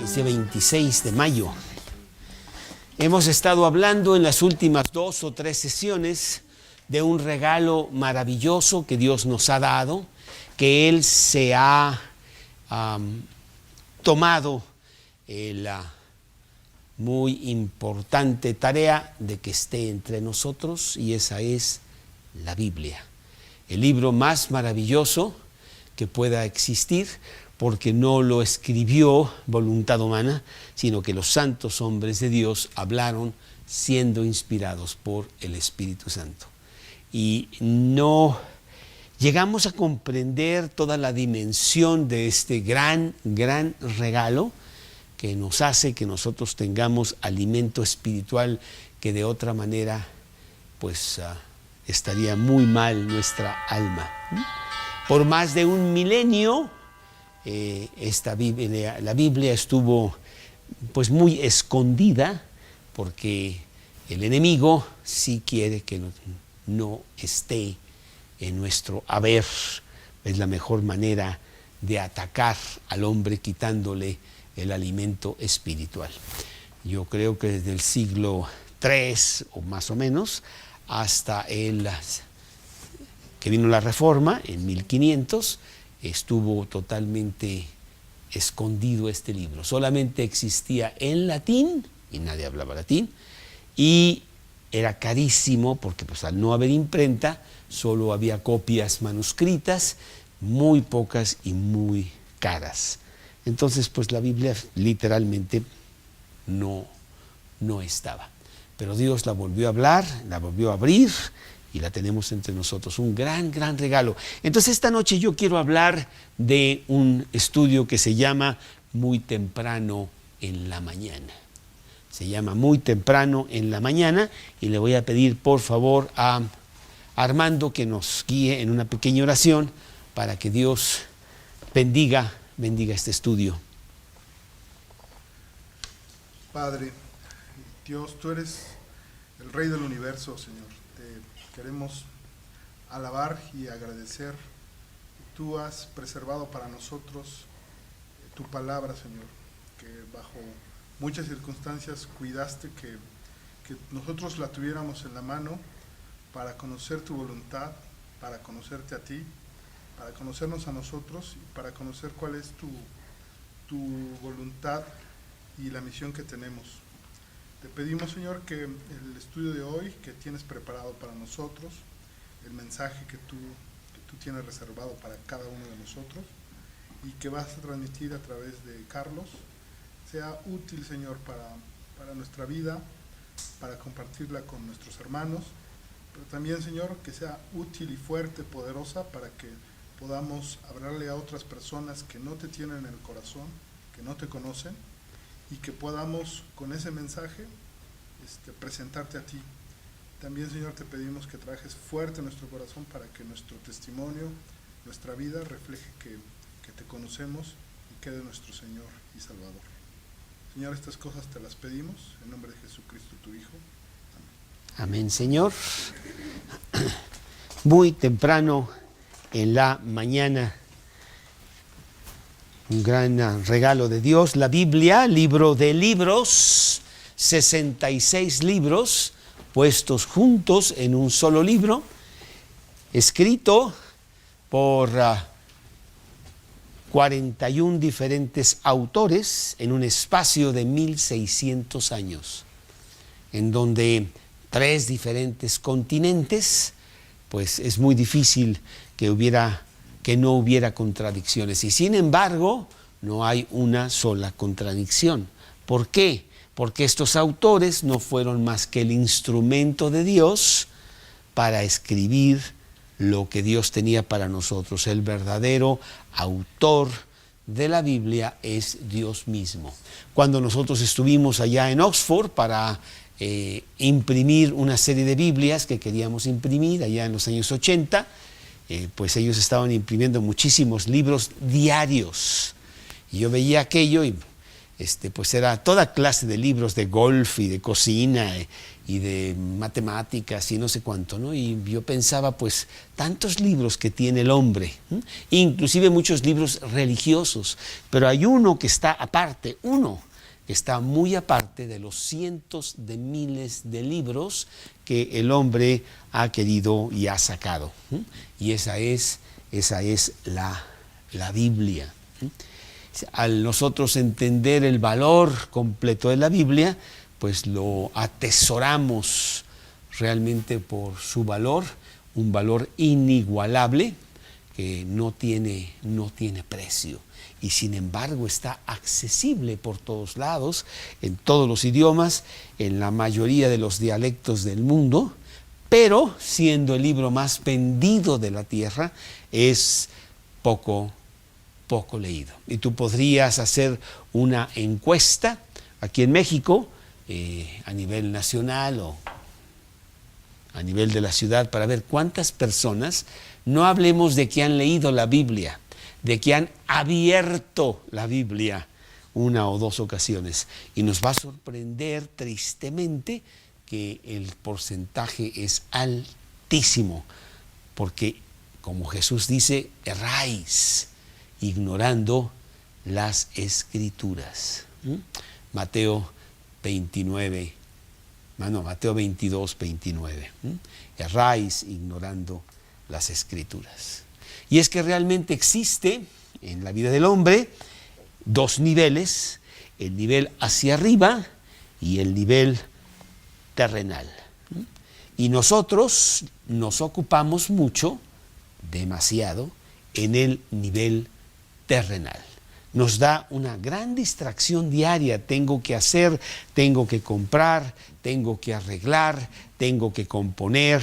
Este 26 de mayo. Hemos estado hablando en las últimas 2 o 3 sesiones de un regalo maravilloso que Dios nos ha dado, que Él se ha tomado la muy importante tarea de que esté entre nosotros, y esa es la Biblia, el libro más maravilloso que pueda existir, porque no lo escribió voluntad humana, sino que los santos hombres de Dios hablaron siendo inspirados por el Espíritu Santo. Y no llegamos a comprender toda la dimensión de este gran regalo que nos hace que nosotros tengamos alimento espiritual, que de otra manera pues estaría muy mal nuestra alma. Por más de un milenio la Biblia estuvo pues muy escondida, porque el enemigo sí quiere que no esté en nuestro haber. Es la mejor manera de atacar al hombre, quitándole el alimento espiritual. Yo creo que desde el siglo III o más o menos hasta que vino la Reforma en 1500, estuvo totalmente escondido este libro. Solamente existía en latín, y nadie hablaba latín, y era carísimo porque pues, al no haber imprenta, solo había copias manuscritas, muy pocas y muy caras. Entonces, pues la Biblia literalmente no estaba. Pero Dios la volvió a hablar, la volvió a abrir, y la tenemos entre nosotros, un gran regalo. Entonces esta noche yo quiero hablar de un estudio que se llama Muy temprano en la mañana. Se llama Muy temprano en la mañana, y le voy a pedir por favor a Armando que nos guíe en una pequeña oración para que Dios bendiga este estudio. Padre, Dios, tú eres el Rey del universo, Señor. Queremos alabar y agradecer. Tú has preservado para nosotros tu palabra, Señor, que bajo muchas circunstancias cuidaste que nosotros la tuviéramos en la mano para conocer tu voluntad, para conocerte a ti, para conocernos a nosotros y para conocer cuál es tu voluntad y la misión que tenemos. Te pedimos, Señor, que el estudio de hoy que tienes preparado para nosotros, el mensaje que tú tienes reservado para cada uno de nosotros y que vas a transmitir a través de Carlos, sea útil, Señor, para nuestra vida, para compartirla con nuestros hermanos, pero también, Señor, que sea útil y fuerte, poderosa, para que podamos hablarle a otras personas que no te tienen en el corazón, que no te conocen, y que podamos con ese mensaje presentarte a ti. También, Señor, te pedimos que trabajes fuerte en nuestro corazón para que nuestro testimonio, nuestra vida refleje que te conocemos y que eres nuestro Señor y Salvador. Señor, estas cosas te las pedimos en nombre de Jesucristo, tu Hijo. Amén. Amén, Señor. Muy temprano en la mañana, un gran regalo de Dios, la Biblia, libro de libros, 66 libros puestos juntos en un solo libro, escrito por 41 diferentes autores en un espacio de 1600 años, en donde 3 diferentes continentes, pues es muy difícil que no hubiera contradicciones. Y sin embargo, no hay una sola contradicción. ¿Por qué? Porque estos autores no fueron más que el instrumento de Dios para escribir lo que Dios tenía para nosotros. El verdadero autor de la Biblia es Dios mismo. Cuando nosotros estuvimos allá en Oxford para imprimir una serie de Biblias que queríamos imprimir allá en los años 80, pues ellos estaban imprimiendo muchísimos libros diarios. Y yo veía aquello y pues era toda clase de libros de golf y de cocina y de matemáticas y no sé cuánto, ¿no? Y yo pensaba, pues, tantos libros que tiene el hombre, inclusive muchos libros religiosos, pero hay uno que está aparte, uno que está muy aparte de los cientos de miles de libros que el hombre ha querido y ha sacado, y esa es la Biblia. Al nosotros entender el valor completo de la Biblia, pues lo atesoramos realmente por su valor, un valor inigualable que no tiene precio. Y sin embargo está accesible por todos lados, en todos los idiomas, en la mayoría de los dialectos del mundo, pero siendo el libro más vendido de la tierra, es poco leído. Y tú podrías hacer una encuesta aquí en México, a nivel nacional o a nivel de la ciudad, para ver cuántas personas, no hablemos de que han leído la Biblia, de que han abierto la Biblia una o dos ocasiones. Y nos va a sorprender tristemente que el porcentaje es altísimo, porque como Jesús dice, erráis ignorando las Escrituras. Mateo 22, 29. Erráis ignorando las Escrituras. Y es que realmente existe en la vida del hombre dos niveles, el nivel hacia arriba y el nivel terrenal. Y nosotros nos ocupamos mucho, demasiado, en el nivel terrenal. Nos da una gran distracción diaria. Tengo que hacer, tengo que comprar, tengo que arreglar, tengo que componer,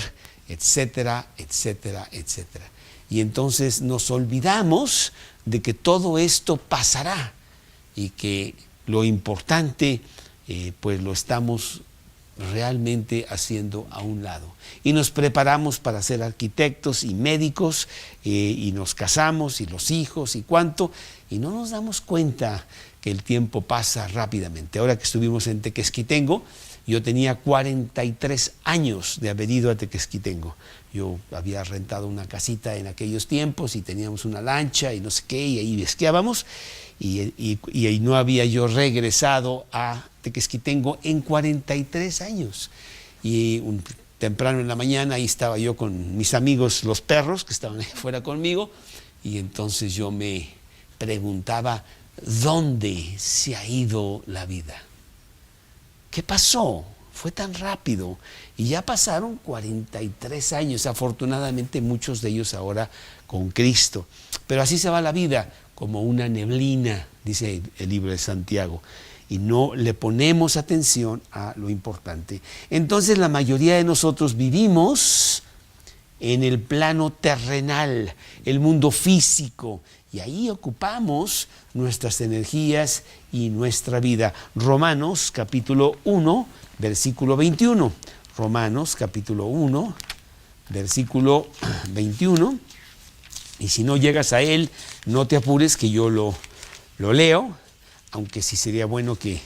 etcétera, etcétera, etcétera. Y entonces nos olvidamos de que todo esto pasará y que lo importante pues lo estamos realmente haciendo a un lado. Y nos preparamos para ser arquitectos y médicos y nos casamos y los hijos y cuánto, y no nos damos cuenta que el tiempo pasa rápidamente. Ahora que estuvimos en Tequesquitengo, yo tenía 43 años de haber ido a Tequesquitengo. Yo había rentado una casita en aquellos tiempos y teníamos una lancha y no sé qué, y ahí esquiábamos, y no había yo regresado a Tequesquitengo en 43 años. Y temprano en la mañana ahí estaba yo con mis amigos los perros que estaban ahí afuera conmigo, y entonces yo me preguntaba, ¿dónde se ha ido la vida? ¿Qué pasó? Fue tan rápido y ya pasaron 43 años, afortunadamente muchos de ellos ahora con Cristo. Pero así se va la vida, como una neblina, dice el libro de Santiago, y no le ponemos atención a lo importante. Entonces la mayoría de nosotros vivimos en el plano terrenal, el mundo físico, y ahí ocupamos nuestras energías y nuestra vida. Romanos capítulo 1, versículo 21. Romanos capítulo 1, versículo 21. Y si no llegas a él, no te apures que yo lo leo, aunque sí sería bueno que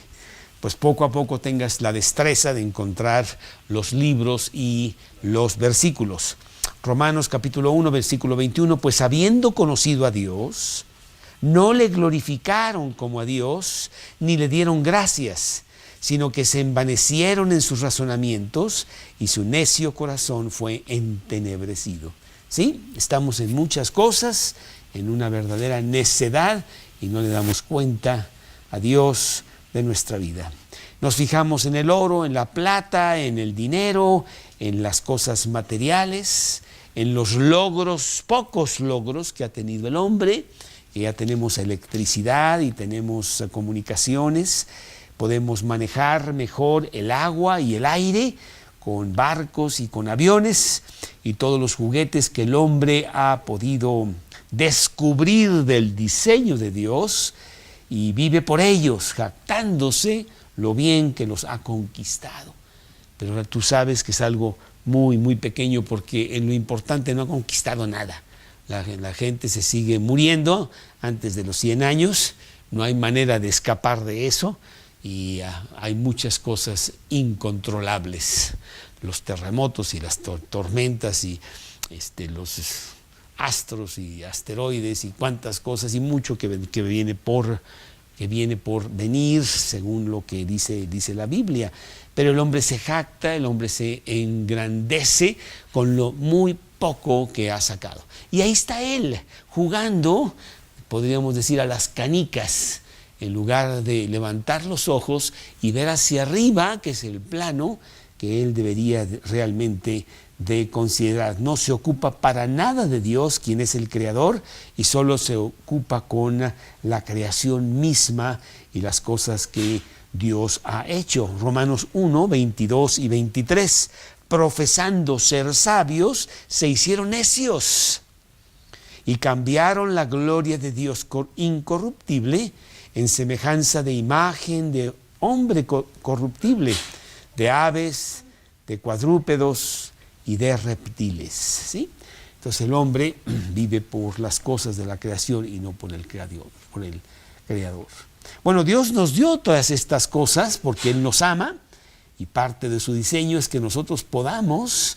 pues poco a poco tengas la destreza de encontrar los libros y los versículos. Romanos capítulo 1, versículo 21, pues habiendo conocido a Dios, no le glorificaron como a Dios, ni le dieron gracias, sino que se envanecieron en sus razonamientos y su necio corazón fue entenebrecido. ¿Sí? Estamos en muchas cosas, en una verdadera necedad y no le damos cuenta a Dios de nuestra vida. Nos fijamos en el oro, en la plata, en el dinero, en las cosas materiales, en los logros, pocos logros que ha tenido el hombre. Ya tenemos electricidad y tenemos comunicaciones, podemos manejar mejor el agua y el aire con barcos y con aviones y todos los juguetes que el hombre ha podido descubrir del diseño de Dios y vive por ellos, jactándose lo bien que los ha conquistado. Pero ahora tú sabes que es algo muy, muy pequeño porque en lo importante no ha conquistado nada. La gente se sigue muriendo antes de los 100 años, no hay manera de escapar de eso, y hay muchas cosas incontrolables, los terremotos y las tormentas y los astros y asteroides y cuantas cosas, y mucho que viene por venir, según lo que dice la Biblia. Pero el hombre se jacta, el hombre se engrandece con lo muy poco que ha sacado. Y ahí está él, jugando, podríamos decir, a las canicas, en lugar de levantar los ojos y ver hacia arriba, que es el plano que él debería realmente de considerar. No se ocupa para nada de Dios, quien es el creador, y solo se ocupa con la creación misma y las cosas que Dios ha hecho. Romanos 1, 22 y 23. Profesando ser sabios, se hicieron necios y cambiaron la gloria de Dios incorruptible en semejanza de imagen de hombre corruptible, de aves, de cuadrúpedos y de reptiles, ¿sí? Entonces el hombre vive por las cosas de la creación y no por el creador. Bueno, Dios nos dio todas estas cosas porque Él nos ama, y parte de su diseño es que nosotros podamos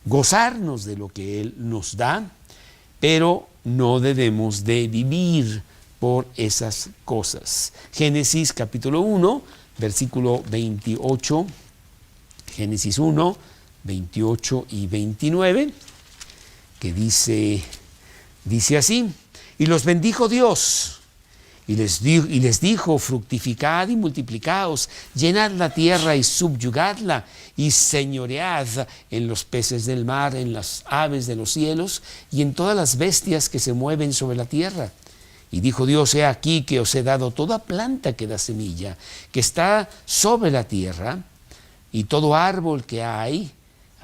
gozarnos de lo que Él nos da, pero no debemos de vivir por esas cosas. Génesis capítulo 1, versículo 28, Génesis 1, 28 y 29, que dice así: y los bendijo Dios, y les dijo: fructificad y multiplicaos, llenad la tierra y subyugadla, y señoread en los peces del mar, en las aves de los cielos, y en todas las bestias que se mueven sobre la tierra. Y dijo Dios: he aquí que os he dado toda planta que da semilla, que está sobre la tierra, y todo árbol que hay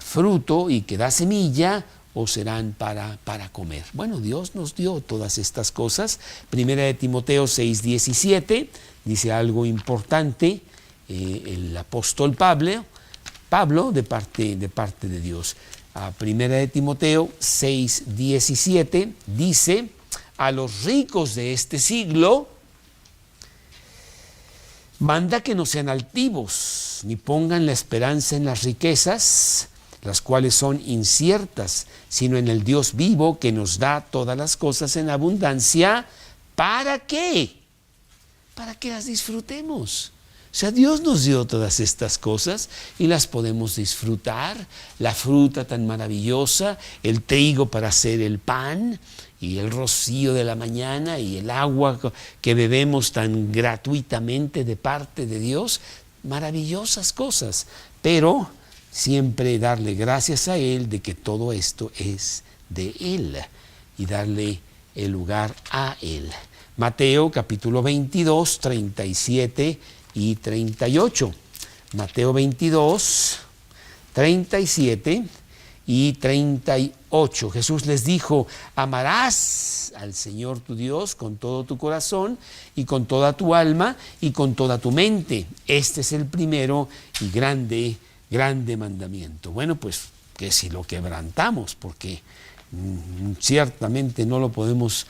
fruto y que da semilla, os serán para comer. Bueno, Dios nos dio todas estas cosas. Primera de Timoteo 6:17 dice algo importante, el apóstol Pablo de parte de Dios. Primera de Timoteo 6:17 dice: a los ricos de este siglo manda que no sean altivos, ni pongan la esperanza en las riquezas, las cuales son inciertas, sino en el Dios vivo, que nos da todas las cosas en abundancia. ¿Para qué? Para que las disfrutemos. O sea, Dios nos dio todas estas cosas y las podemos disfrutar. La fruta tan maravillosa, el trigo para hacer el pan, y el rocío de la mañana, y el agua que bebemos tan gratuitamente de parte de Dios. Maravillosas cosas, pero siempre darle gracias a Él de que todo esto es de Él, y darle el lugar a Él. Mateo capítulo 22, 37 y 38. Mateo 22, 37 y 38. Jesús les dijo: amarás al Señor tu Dios con todo tu corazón y con toda tu alma y con toda tu mente. Este es el primero y grande mandamiento. Bueno, pues que si lo quebrantamos, porque ciertamente no lo ponemos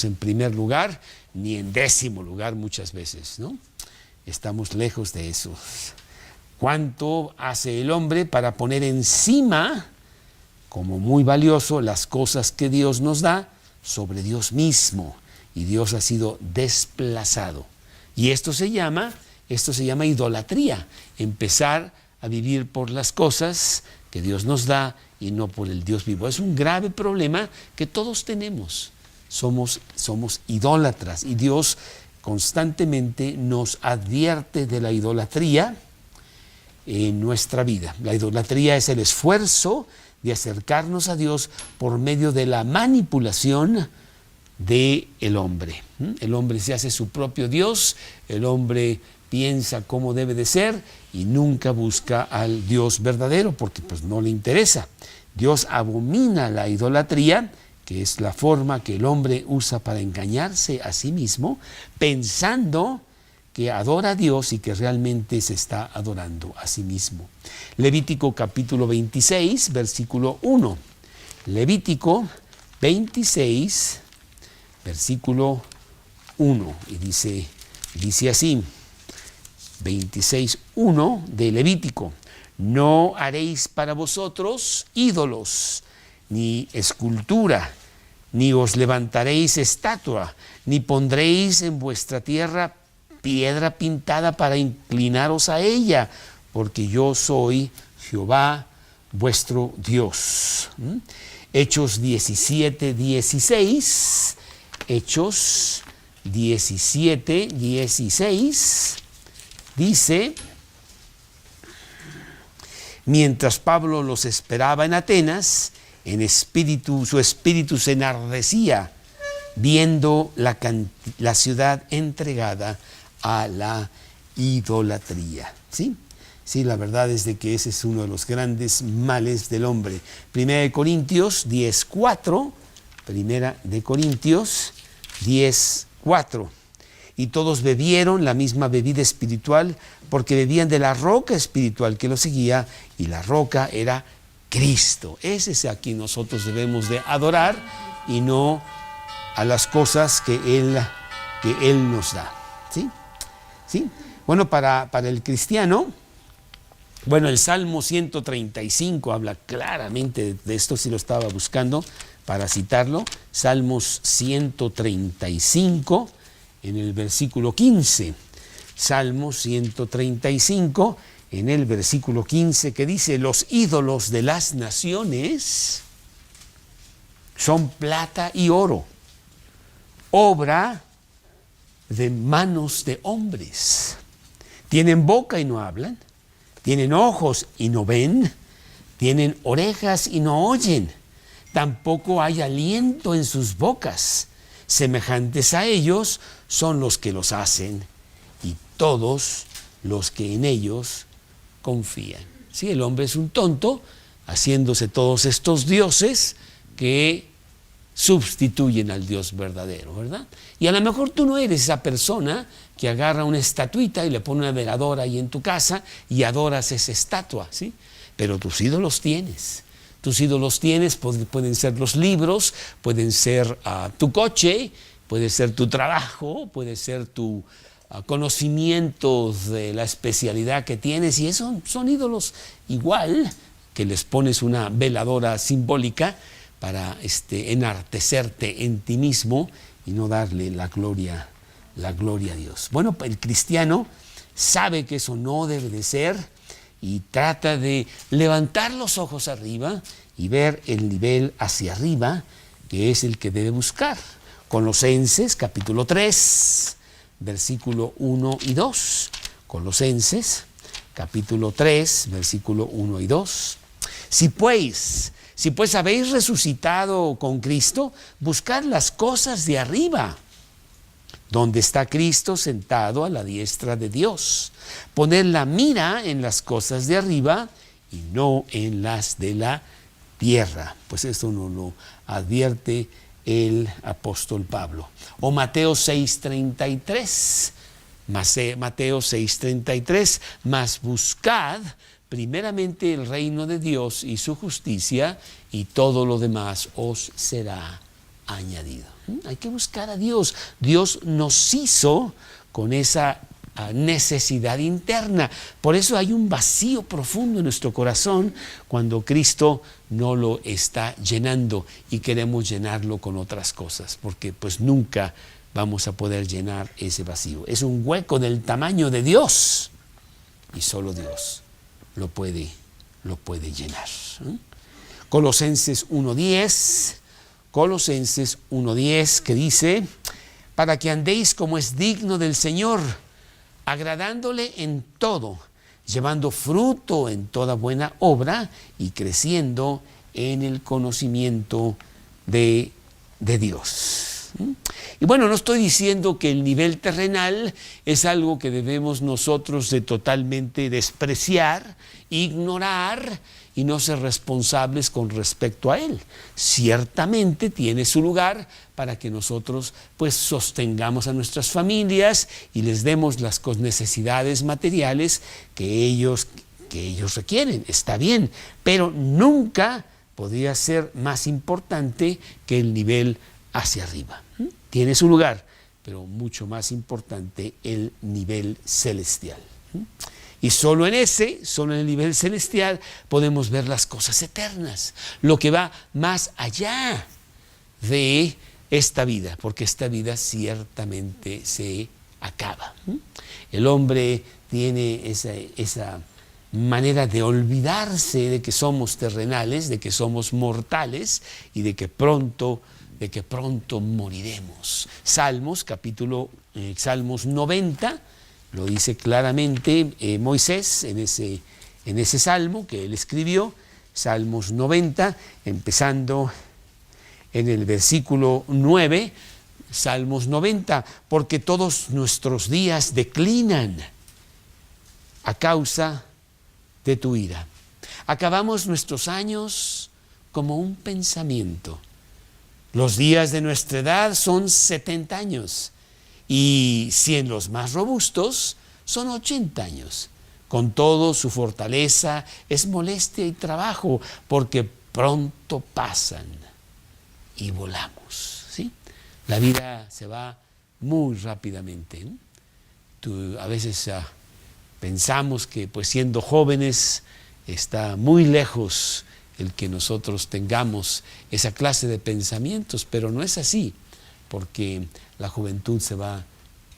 en primer lugar ni en 10º lugar muchas veces, ¿no? Estamos lejos de eso. ¿Cuánto hace el hombre para poner encima, como muy valioso, las cosas que Dios nos da sobre Dios mismo? Y Dios ha sido desplazado. Y esto se llama idolatría, empezar a vivir por las cosas que Dios nos da y no por el Dios vivo. Es un grave problema que todos tenemos. Somos idólatras, y Dios constantemente nos advierte de la idolatría en nuestra vida. La idolatría es el esfuerzo de acercarnos a Dios por medio de la manipulación del hombre. El hombre se hace su propio Dios, el hombre piensa cómo debe de ser y nunca busca al Dios verdadero porque pues no le interesa. Dios abomina la idolatría, que es la forma que el hombre usa para engañarse a sí mismo, pensando que adora a Dios y que realmente se está adorando a sí mismo. Levítico capítulo 26, versículo 1. Levítico 26, versículo 1, y dice así, 26:1 de Levítico: no haréis para vosotros ídolos, ni escultura, ni os levantaréis estatua, ni pondréis en vuestra tierra piedra pintada para inclinaros a ella, porque yo soy Jehová vuestro Dios. Hechos 17:16, Hechos 17:16, dice: mientras Pablo los esperaba en Atenas, su espíritu se enardecía viendo la ciudad entregada a la idolatría. ¿Sí? Sí, la verdad es de que ese es uno de los grandes males del hombre. Primera de Corintios 10:4, Primera de Corintios 10:4. Y todos bebieron la misma bebida espiritual, porque bebían de la roca espiritual que los seguía, y la roca era Cristo. Ese es a quien nosotros debemos de adorar, y no a las cosas que Él nos da. ¿Sí? ¿Sí? Bueno, para el cristiano, bueno, el Salmo 135 habla claramente de esto, si lo estaba buscando para citarlo. Salmos 135, en el versículo 15. Salmos 135, en el versículo 15, que dice: los ídolos de las naciones son plata y oro, obra de manos de hombres. Tienen boca y no hablan, tienen ojos y no ven, tienen orejas y no oyen, tampoco hay aliento en sus bocas. Semejantes a ellos son los que los hacen, y todos los que en ellos confían. Sí, el hombre es un tonto, haciéndose todos estos dioses que sustituyen al Dios verdadero, ¿verdad? Y a lo mejor tú no eres esa persona que agarra una estatuita y le pone una veladora ahí en tu casa y adoras esa estatua, ¿sí? Pero tus ídolos tienes. Tus ídolos tienes, pueden ser los libros, pueden ser tu coche, puede ser tu trabajo, puede ser tu conocimiento de la especialidad que tienes, y eso son ídolos igual que les pones una veladora simbólica para enartecerte en ti mismo y no darle la gloria a Dios. Bueno, el cristiano sabe que eso no debe de ser y trata de levantar los ojos arriba y ver el nivel hacia arriba, que es el que debe buscar. Colosenses capítulo 3, versículo 1 y 2. Colosenses capítulo 3, versículo 1 y 2. Si pues habéis resucitado con Cristo, buscad las cosas de arriba, donde está Cristo sentado a la diestra de Dios. Poned la mira en las cosas de arriba y no en las de la tierra. Pues esto nos lo advierte el apóstol Pablo. O Mateo 6:33. Mateo 6:33. Mas buscad primeramente el reino de Dios y su justicia, y todo lo demás os será añadido. Hay que buscar a Dios. Dios nos hizo con esa necesidad interna. Por eso hay un vacío profundo en nuestro corazón cuando Cristo no lo está llenando y queremos llenarlo con otras cosas, porque pues nunca vamos a poder llenar ese vacío. Es un hueco del tamaño de Dios y solo Dios lo puede llenar. Colosenses 1:10, que dice: para que andéis como es digno del Señor, agradándole en todo, llevando fruto en toda buena obra y creciendo en el conocimiento de Dios. Y bueno, no estoy diciendo que el nivel terrenal es algo que debemos nosotros de totalmente despreciar, ignorar y no ser responsables con respecto a él. Ciertamente tiene su lugar para que nosotros pues sostengamos a nuestras familias y les demos las necesidades materiales que ellos requieren. Está bien, pero nunca podría ser más importante que el nivel hacia arriba. tiene su lugar, pero mucho más importante el nivel celestial. Y solo en el nivel celestial, podemos ver las cosas eternas, lo que va más allá de esta vida, porque esta vida ciertamente se acaba. El hombre tiene esa manera de olvidarse de que somos terrenales, de que somos mortales y de que pronto moriremos. Salmos 90, lo dice claramente Moisés en ese salmo que él escribió, Salmos 90, empezando en el versículo 9, Salmos 90, porque todos nuestros días declinan a causa de tu ira. Acabamos nuestros años como un pensamiento. Los días de nuestra edad son 70 años y 100 los más robustos son 80 años. Con todo, su fortaleza es molestia y trabajo, porque pronto pasan y volamos, ¿sí? La vida se va muy rápidamente, ¿no? A veces pensamos que pues siendo jóvenes está muy lejos el que nosotros tengamos esa clase de pensamientos, pero no es así, porque la juventud se va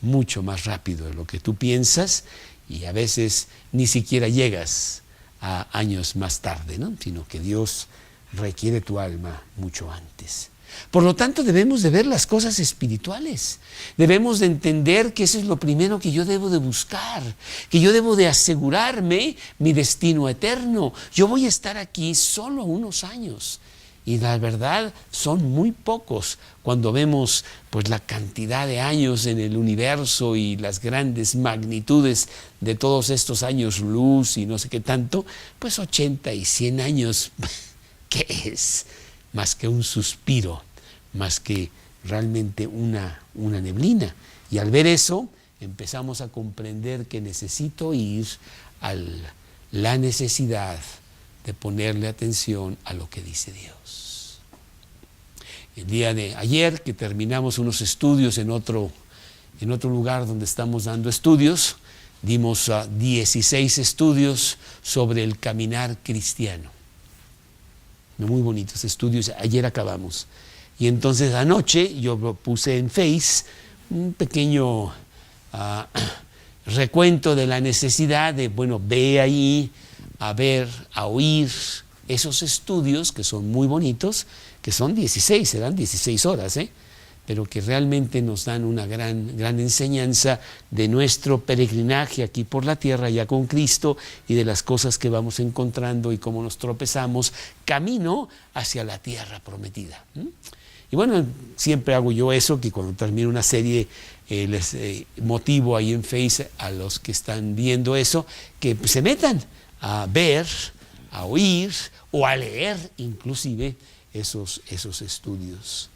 mucho más rápido de lo que tú piensas y a veces ni siquiera llegas a años más tarde, ¿no? Sino que Dios requiere tu alma mucho antes. Por lo tanto, debemos de ver las cosas espirituales. Debemos de entender que eso es lo primero que yo debo de buscar, que yo debo de asegurarme mi destino eterno. Yo voy a estar aquí solo unos años y la verdad son muy pocos cuando vemos pues la cantidad de años en el universo y las grandes magnitudes de todos estos años luz y no sé qué tanto, pues 80 y 100 años, ¿qué es? Más que un suspiro, más que realmente una neblina. Y al ver eso, empezamos a comprender que necesito ir a la necesidad de ponerle atención a lo que dice Dios. El día de ayer, que terminamos unos estudios en otro lugar donde estamos dando estudios, dimos 16 estudios sobre el caminar cristiano. Muy bonitos estudios, ayer acabamos. Y entonces anoche yo puse en Face un pequeño recuento de la necesidad de, ve ahí a ver, a oír esos estudios que son muy bonitos, que son 16, serán 16 horas, pero que realmente nos dan una gran enseñanza de nuestro peregrinaje aquí por la tierra ya con Cristo y de las cosas que vamos encontrando y cómo nos tropezamos camino hacia la tierra prometida. Y siempre hago yo eso, que cuando termino una serie les motivo ahí en Face a los que están viendo eso, que se metan a ver, a oír o a leer inclusive esos estudios.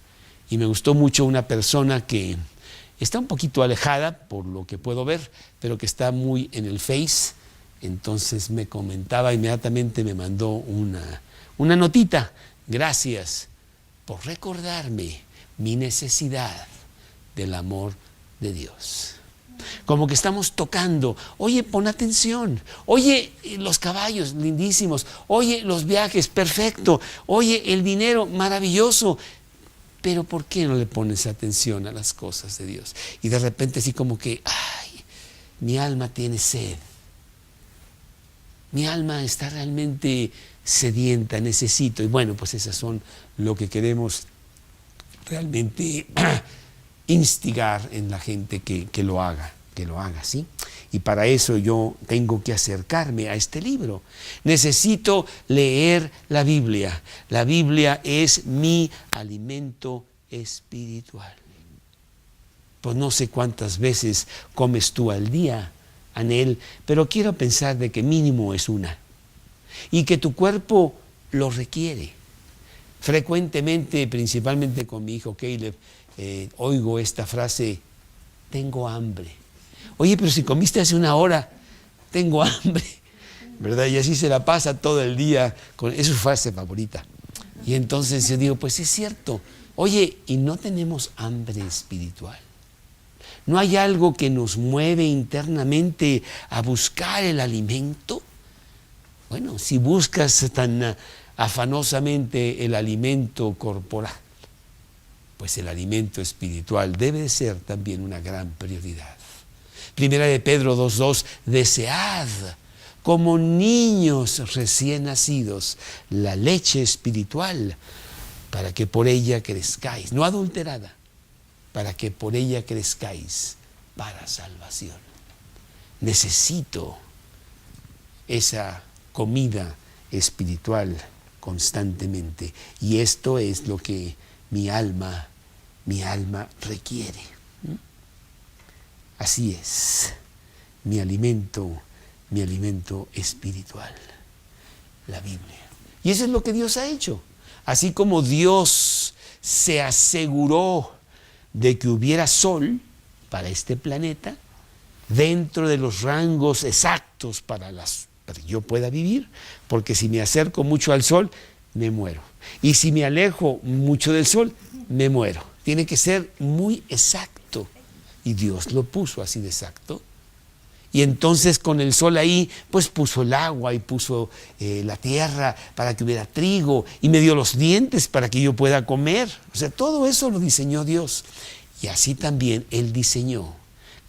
Y me gustó mucho una persona que está un poquito alejada, por lo que puedo ver, pero que está muy en el Face. Entonces me comentaba inmediatamente, me mandó una notita. Gracias por recordarme mi necesidad del amor de Dios. Como que estamos tocando. Oye, pon atención. Oye, los caballos, lindísimos. Oye, los viajes, perfecto. Oye, el dinero, maravilloso. Pero ¿por qué no le pones atención a las cosas de Dios? Y de repente así como que, mi alma tiene sed. Mi alma está realmente sedienta, necesito. Y pues esas son lo que queremos realmente instigar en la gente que lo haga, ¿sí? Y para eso yo tengo que acercarme a este libro. Necesito leer la Biblia. La Biblia es mi alimento espiritual. Pues no sé cuántas veces comes tú al día, Anel, pero quiero pensar de que mínimo es una. Y que tu cuerpo lo requiere. Frecuentemente, principalmente con mi hijo Caleb, oigo esta frase, tengo hambre. Oye, pero si comiste hace una hora, tengo hambre, ¿verdad? Y así se la pasa todo el día, es su frase favorita. Y entonces yo digo, pues es cierto, Oye, ¿y no tenemos hambre espiritual? ¿No hay algo que nos mueve internamente a buscar el alimento? Bueno, si buscas tan afanosamente el alimento corporal, pues el alimento espiritual debe ser también una gran prioridad. Primera de Pedro 2:2, desead como niños recién nacidos la leche espiritual para que por ella crezcáis, no adulterada, para que por ella crezcáis para salvación. Necesito esa comida espiritual constantemente, y esto es lo que mi alma requiere. Así es, mi alimento espiritual, la Biblia. Y eso es lo que Dios ha hecho. Así como Dios se aseguró de que hubiera sol para este planeta, dentro de los rangos exactos para que yo pueda vivir, porque si me acerco mucho al sol, me muero. Y si me alejo mucho del sol, me muero. Tiene que ser muy exacto. Y Dios lo puso así de exacto. Y entonces con el sol ahí, pues puso el agua y puso la tierra para que hubiera trigo, y me dio los dientes para que yo pueda comer. O sea, todo eso lo diseñó Dios. Y así también Él diseñó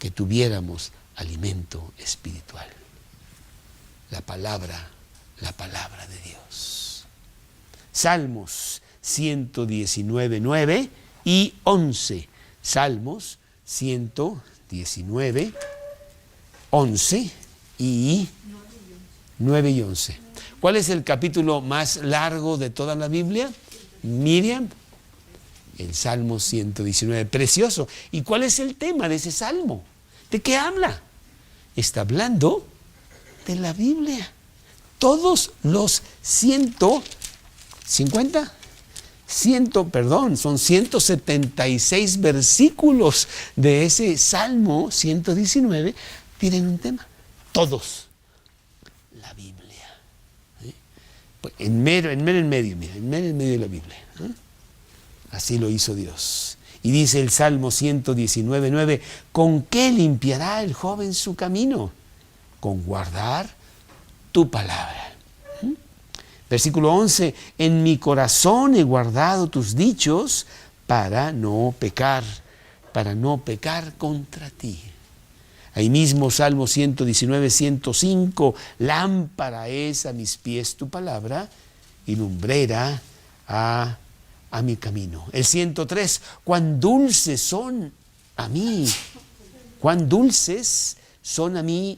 que tuviéramos alimento espiritual. La palabra de Dios. Salmos 119:9 y 11. Salmos 119, 11 y 9 y 11. ¿Cuál es el capítulo más largo de toda la Biblia? Miriam, el Salmo 119, precioso. ¿Y cuál es el tema de ese salmo? ¿De qué habla? Está hablando de la Biblia. Todos los 176 versículos de ese Salmo 119 tienen un tema. Todos. La Biblia. ¿Sí? Pues en medio de la Biblia. ¿Eh? Así lo hizo Dios. Y dice el Salmo 119:9, ¿con qué limpiará el joven su camino? Con guardar tu palabra. Versículo 11, en mi corazón he guardado tus dichos para no pecar contra ti. Ahí mismo Salmo 119:105, lámpara es a mis pies tu palabra y lumbrera a mi camino. El 103, cuán dulces son a mí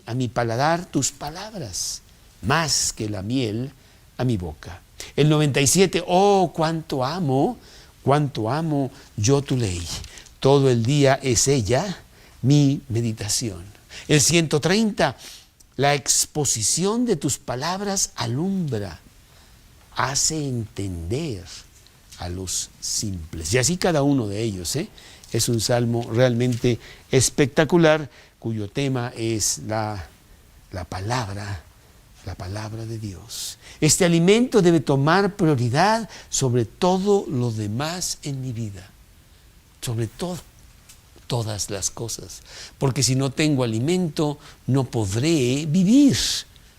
a mi paladar tus palabras, más que la miel a mi boca. El 97, oh, cuánto amo yo tu ley. Todo el día es ella mi meditación. El 130, la exposición de tus palabras alumbra, hace entender a los simples. Y así cada uno de ellos, es un salmo realmente espectacular, cuyo tema es la palabra de Dios. Este alimento debe tomar prioridad sobre todo lo demás en mi vida, sobre todas las cosas, porque si no tengo alimento no podré vivir,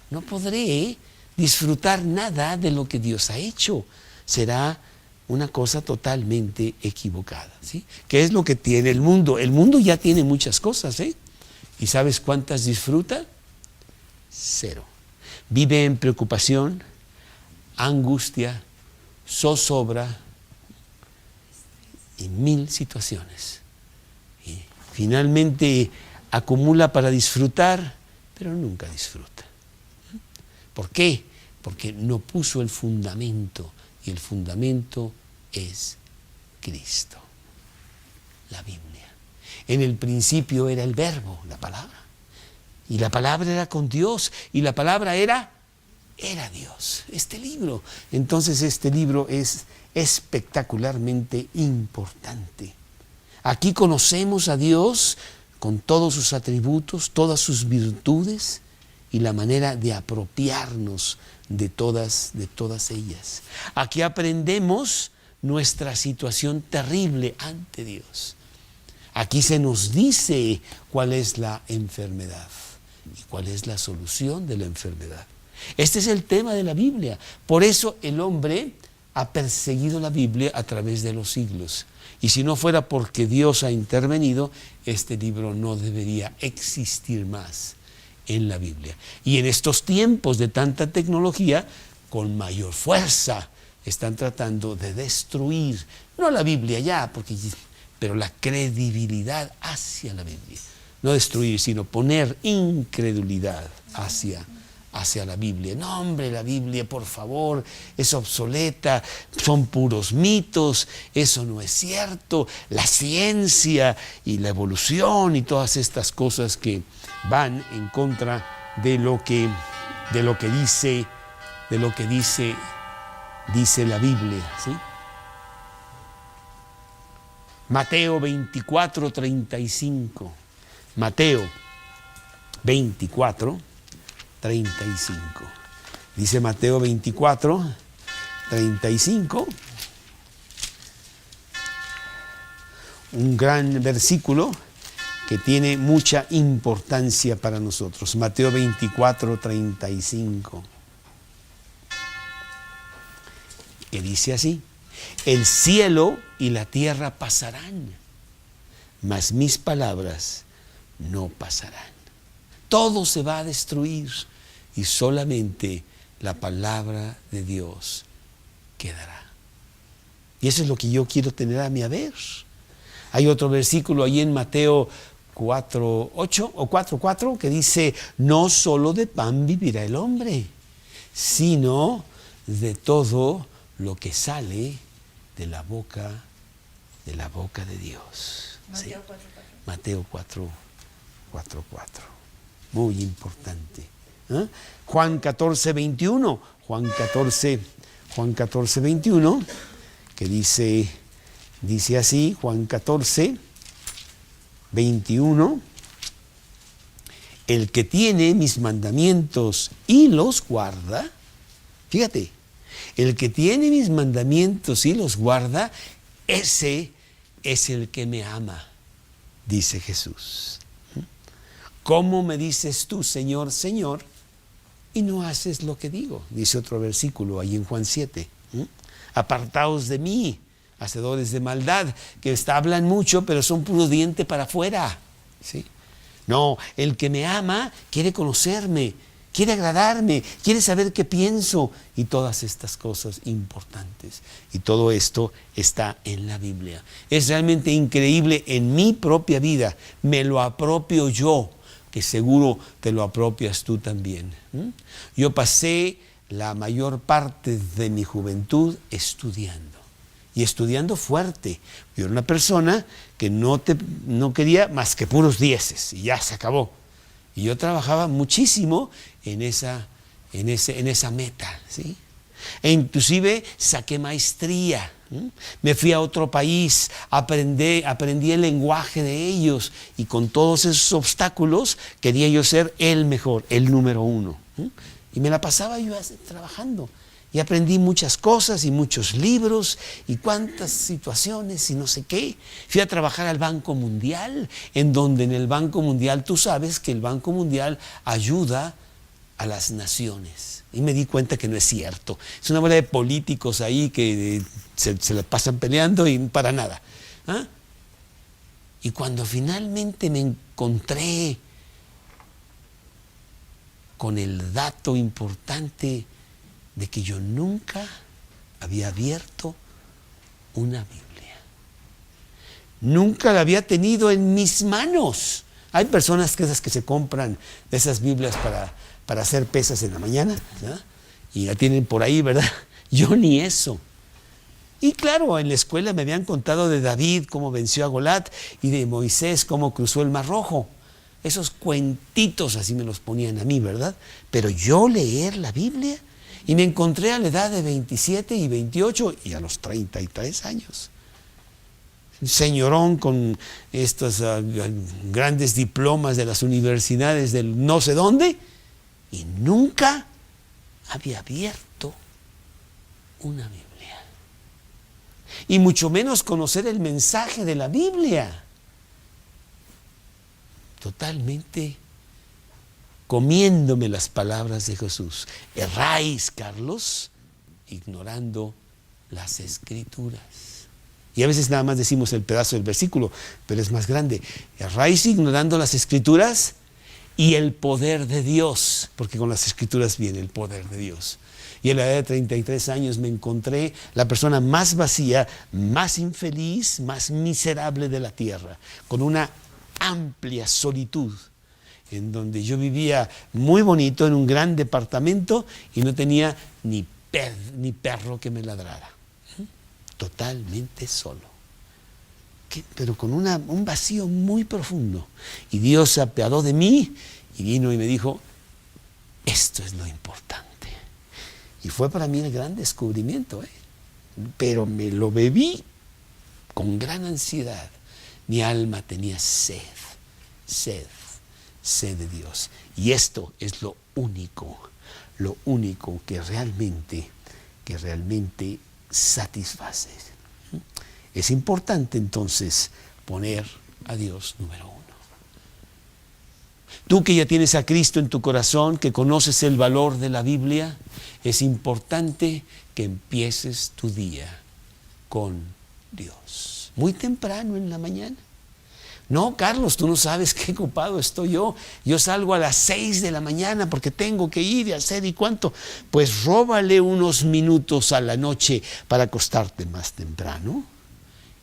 no podré disfrutar nada de lo que Dios ha hecho. Será una cosa totalmente equivocada, ¿sí? ¿Qué es lo que tiene el mundo? El mundo ya tiene muchas cosas, ¿Y sabes cuántas disfruta? 0. Vive en preocupación, angustia, zozobra y 1000 situaciones. Y finalmente acumula para disfrutar, pero nunca disfruta. ¿Por qué? Porque no puso el fundamento, y el fundamento es Cristo, la Biblia. En el principio era el verbo, la palabra. Y la palabra era con Dios, y la palabra era Dios. Este libro. Entonces este libro es espectacularmente importante. Aquí conocemos a Dios con todos sus atributos, todas sus virtudes y la manera de apropiarnos de todas ellas. Aquí aprendemos nuestra situación terrible ante Dios. Aquí se nos dice cuál es la enfermedad y cuál es la solución de la enfermedad. Este es el tema de la Biblia. Por eso el hombre ha perseguido la Biblia a través de los siglos. Y si no fuera porque Dios ha intervenido, este libro no debería existir más en la Biblia. Y en estos tiempos de tanta tecnología, con mayor fuerza, están tratando de destruir, no la Biblia ya, pero la credibilidad hacia la Biblia. No destruir, sino poner incredulidad hacia la Biblia. No, hombre, la Biblia, por favor, es obsoleta, son puros mitos, eso no es cierto. La ciencia y la evolución y todas estas cosas que van en contra de lo que dice la Biblia, ¿sí? Mateo 24, 35. Mateo 24, 35. Dice Mateo 24, 35. Un gran versículo que tiene mucha importancia para nosotros. Mateo 24, 35. Que dice así: el cielo y la tierra pasarán, mas mis palabras no pasarán. Todo se va a destruir y solamente la palabra de Dios quedará. Y eso es lo que yo quiero tener a mi haber. Hay otro versículo ahí en Mateo 4:8 o 4:4 que dice: no solo de pan vivirá el hombre, sino de todo lo que sale de la boca de Dios. Mateo 4:4. Mateo 4:4. Muy importante. ¿Eh? Juan 14:21. Juan 14:21, que dice así, Juan 14:21. El que tiene mis mandamientos y los guarda, fíjate, el que tiene mis mandamientos y los guarda, ese es el que me ama, dice Jesús. ¿Cómo me dices tú, Señor, Señor, y no haces lo que digo? Dice otro versículo ahí en Juan 7. Apartaos de mí, hacedores de maldad, que hablan mucho, pero son puro diente para afuera. ¿Sí? No, el que me ama quiere conocerme, quiere agradarme, quiere saber qué pienso y todas estas cosas importantes. Y todo esto está en la Biblia. Es realmente increíble en mi propia vida. Me lo apropio yo, que seguro te lo apropias tú también. Yo pasé la mayor parte de mi juventud estudiando. Y estudiando fuerte. Yo era una persona que no quería más que puros dieces y ya se acabó. Y yo trabajaba muchísimo en esa meta, ¿sí? E inclusive saqué maestría. Me fui a otro país, aprendí el lenguaje de ellos y con todos esos obstáculos quería yo ser el mejor, el número uno. Y me la pasaba yo trabajando. Y aprendí muchas cosas y muchos libros y cuántas situaciones y no sé qué. Fui a trabajar al Banco Mundial, en donde en el Banco Mundial, tú sabes que el Banco Mundial ayuda a las naciones. Y me di cuenta que no es cierto. Es una bola de políticos ahí que se la pasan peleando y para nada. ¿Ah? Y cuando finalmente me encontré con el dato importante de que yo nunca había abierto una Biblia. Nunca la había tenido en mis manos. Hay personas que se compran esas Biblias para hacer pesas en la mañana, ¿verdad? Y la tienen por ahí, ¿verdad? Yo ni eso. Y claro, en la escuela me habían contado de David, cómo venció a Goliat, y de Moisés, cómo cruzó el Mar Rojo. Esos cuentitos así me los ponían a mí, ¿verdad? Pero yo leer la Biblia, y me encontré a la edad de 27 y 28 y a los 33 años. Señorón con estos grandes diplomas de las universidades del no sé dónde, y nunca había abierto una Biblia. y mucho menos conocer el mensaje de la Biblia. Totalmente comiéndome las palabras de Jesús. Erráis, Carlos, ignorando las Escrituras. Y a veces nada más decimos el pedazo del versículo, pero es más grande. Erráis ignorando las Escrituras y el poder de Dios, porque con las Escrituras viene el poder de Dios. Y a la edad de 33 años me encontré la persona más vacía, más infeliz, más miserable de la tierra, con una amplia solitud, en donde yo vivía muy bonito en un gran departamento y no tenía ni perro que me ladrara. Totalmente solo. Pero con un vacío muy profundo. Y Dios se apiadó de mí y vino y me dijo, esto es lo importante. Y fue para mí el gran descubrimiento, pero me lo bebí con gran ansiedad. Mi alma tenía sed de Dios. Y esto es lo único que realmente satisface. Es importante entonces poner a Dios número uno. Tú que ya tienes a Cristo en tu corazón, que conoces el valor de la Biblia, es importante que empieces tu día con Dios. Muy temprano en la mañana. No, Carlos, tú no sabes qué ocupado estoy yo. Yo salgo a las 6 de la mañana porque tengo que ir y hacer y cuánto. Pues róbale unos minutos a la noche para acostarte más temprano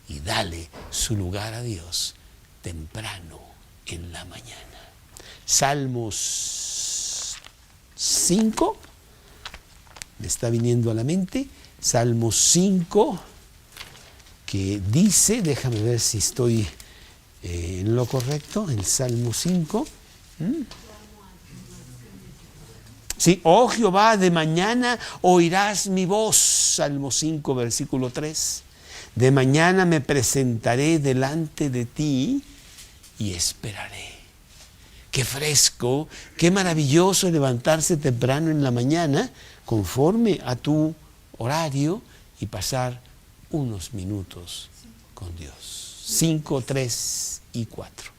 y dale su lugar a Dios temprano en la mañana. Salmos 5, me está viniendo a la mente, Salmos 5, que dice, déjame ver si estoy en lo correcto, el Salmo 5. Sí, oh Jehová, de mañana oirás mi voz, Salmo 5, versículo 3. De mañana me presentaré delante de ti y esperaré. Qué fresco, qué maravilloso levantarse temprano en la mañana, conforme a tu horario, y pasar unos minutos con Dios. 5, 3 y 4.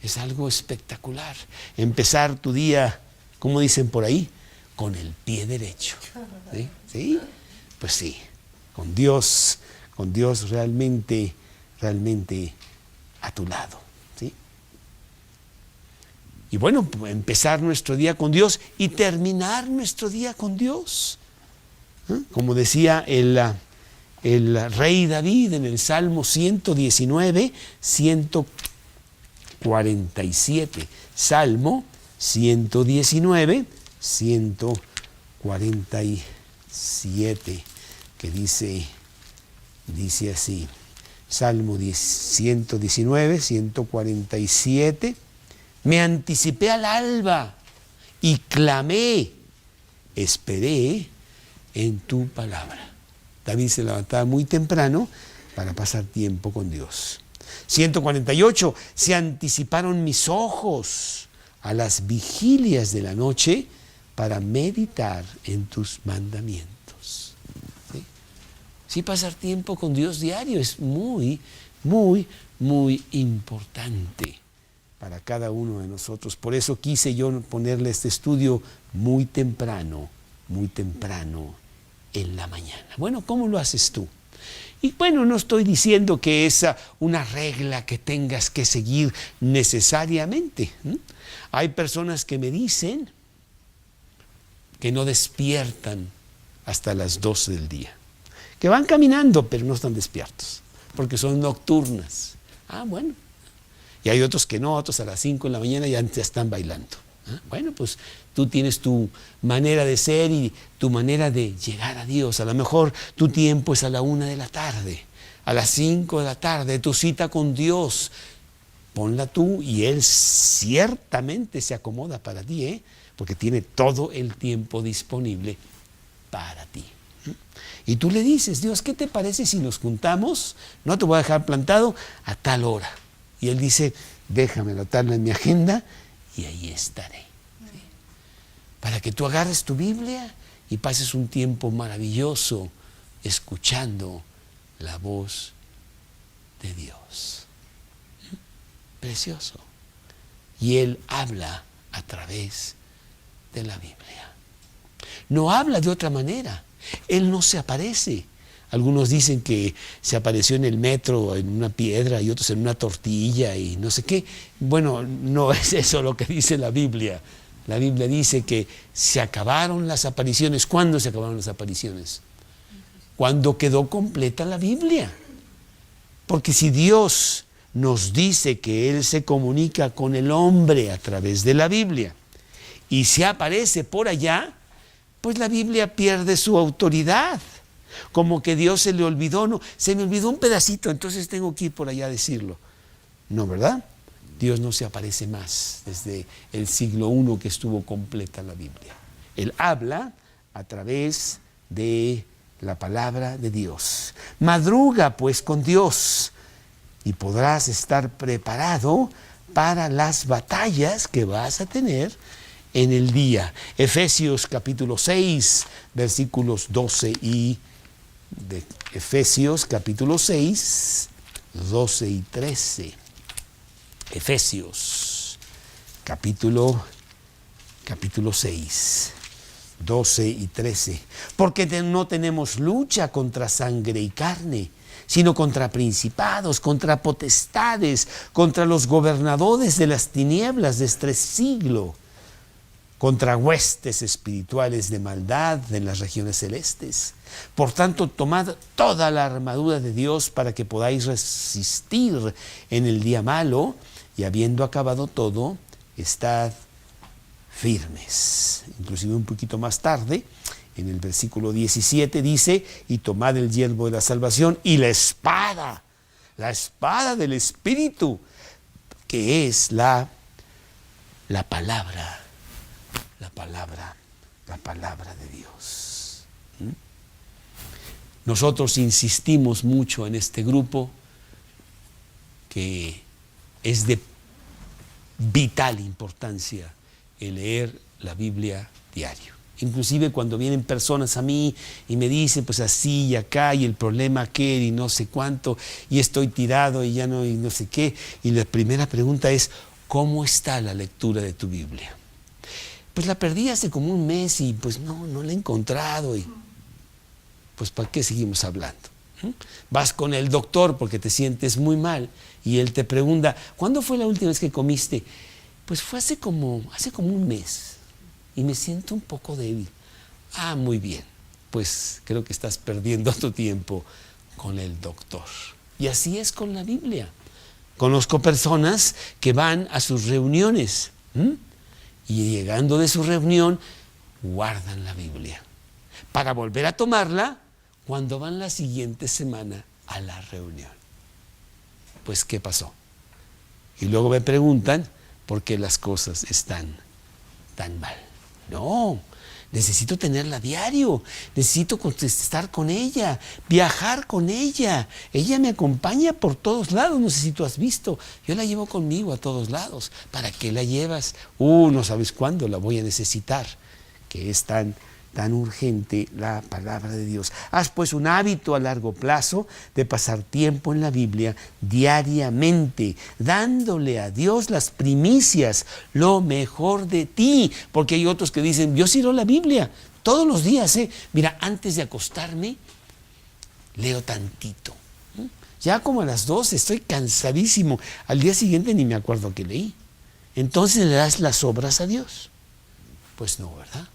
Es algo espectacular. Empezar tu día, como dicen por ahí, con el pie derecho. ¿Sí? ¿Sí? Pues sí, con Dios realmente a tu lado. ¿Sí? Y bueno, empezar nuestro día con Dios y terminar nuestro día con Dios. Como decía el rey David en el Salmo 119, 147. Salmo 119, 147, que dice así. Salmo 119, 147. Me anticipé al alba y clamé, esperé en tu palabra. David se levantaba muy temprano para pasar tiempo con Dios. 148, se anticiparon mis ojos a las vigilias de la noche para meditar en tus mandamientos. ¿Sí? Sí, pasar tiempo con Dios diario es muy importante para cada uno de nosotros. Por eso quise yo ponerle este estudio muy temprano en la mañana. Bueno, ¿cómo lo haces tú? Y bueno, no estoy diciendo que es una regla que tengas que seguir necesariamente. Hay personas que me dicen que no despiertan hasta las 12 del día, que van caminando pero no están despiertos, porque son nocturnas. Bueno. Y hay otros que no, otros a las 5 de la mañana ya están bailando. Bueno, pues tú tienes tu manera de ser y tu manera de llegar a Dios. A lo mejor tu tiempo es a la 1 de la tarde, a las 5 de la tarde, tu cita con Dios. Ponla tú y Él ciertamente se acomoda para ti, porque tiene todo el tiempo disponible para ti. Y tú le dices, Dios, ¿qué te parece si nos juntamos? No te voy a dejar plantado a tal hora. Y Él dice, déjame anotarla en mi agenda y ahí estaré. ¿Sí? Para que tú agarres tu Biblia y pases un tiempo maravilloso escuchando la voz de Dios. Precioso. Y Él habla a través de la Biblia. No habla de otra manera. Él no se aparece. Algunos dicen que se apareció en el metro, en una piedra, y otros en una tortilla y no sé qué. Bueno, no es eso lo que dice la Biblia. La Biblia dice que se acabaron las apariciones. ¿Cuándo se acabaron las apariciones? Cuando quedó completa la Biblia. Porque si Dios nos dice que Él se comunica con el hombre a través de la Biblia y se aparece por allá, pues la Biblia pierde su autoridad. Como que Dios se le olvidó, no, se me olvidó un pedacito, entonces tengo que ir por allá a decirlo. No, ¿verdad? Dios no se aparece más desde el siglo I que estuvo completa la Biblia. Él habla a través de la palabra de Dios. Madruga pues con Dios y podrás estar preparado para las batallas que vas a tener en el día. Efesios capítulo 6, versículos 12 y de Efesios capítulo 6, 12 y 13. Efesios capítulo 6, 12 y 13. Porque no tenemos lucha contra sangre y carne, sino contra principados, contra potestades, contra los gobernadores de las tinieblas de este siglo, contra huestes espirituales de maldad en las regiones celestes. Por tanto, tomad toda la armadura de Dios para que podáis resistir en el día malo, y habiendo acabado todo, estad firmes. Inclusive un poquito más tarde, en el versículo 17 dice, y tomad el yelmo de la salvación y la espada del Espíritu, que es la palabra de Dios. Nosotros insistimos mucho en este grupo que es de vital importancia el leer la Biblia diario. Inclusive cuando vienen personas a mí y me dicen pues así y acá y el problema aquel y no sé cuánto y estoy tirado y ya no y no sé qué, y la primera pregunta es ¿cómo está la lectura de tu Biblia? Pues la perdí hace como un mes y pues no la he encontrado y pues ¿para qué seguimos hablando? Vas con el doctor porque te sientes muy mal y él te pregunta, ¿cuándo fue la última vez que comiste? Pues fue hace como un mes y me siento un poco débil. Ah, muy bien, pues creo que estás perdiendo tu tiempo con el doctor. Y así es con la Biblia. Conozco personas que van a sus reuniones y llegando de su reunión guardan la Biblia para volver a tomarla cuando van la siguiente semana a la reunión. Pues, ¿qué pasó? Y luego me preguntan por qué las cosas están tan mal. No, necesito tenerla diario, necesito estar con ella, viajar con ella. Ella me acompaña por todos lados, no sé si tú has visto. Yo la llevo conmigo a todos lados. ¿Para qué la llevas? No sabes cuándo la voy a necesitar, que es tan urgente la palabra de Dios. Haz pues un hábito a largo plazo de pasar tiempo en la Biblia diariamente, dándole a Dios las primicias, lo mejor de ti, porque hay otros que dicen, yo sí leo la Biblia todos los días, mira, antes de acostarme leo tantito, ya como a las 12 estoy cansadísimo, al día siguiente ni me acuerdo que leí. Entonces le das las obras a Dios. Pues no, ¿verdad?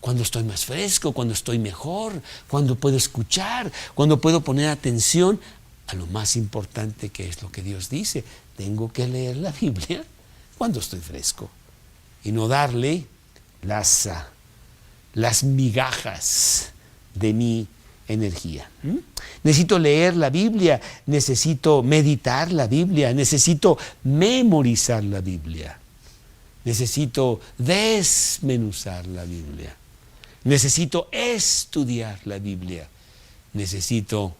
Cuando estoy más fresco, cuando estoy mejor, cuando puedo escuchar, cuando puedo poner atención a lo más importante que es lo que Dios dice. Tengo que leer la Biblia cuando estoy fresco y no darle las migajas de mi energía. Necesito leer la Biblia, necesito meditar la Biblia, necesito memorizar la Biblia, necesito desmenuzar la Biblia. Necesito estudiar la Biblia. Necesito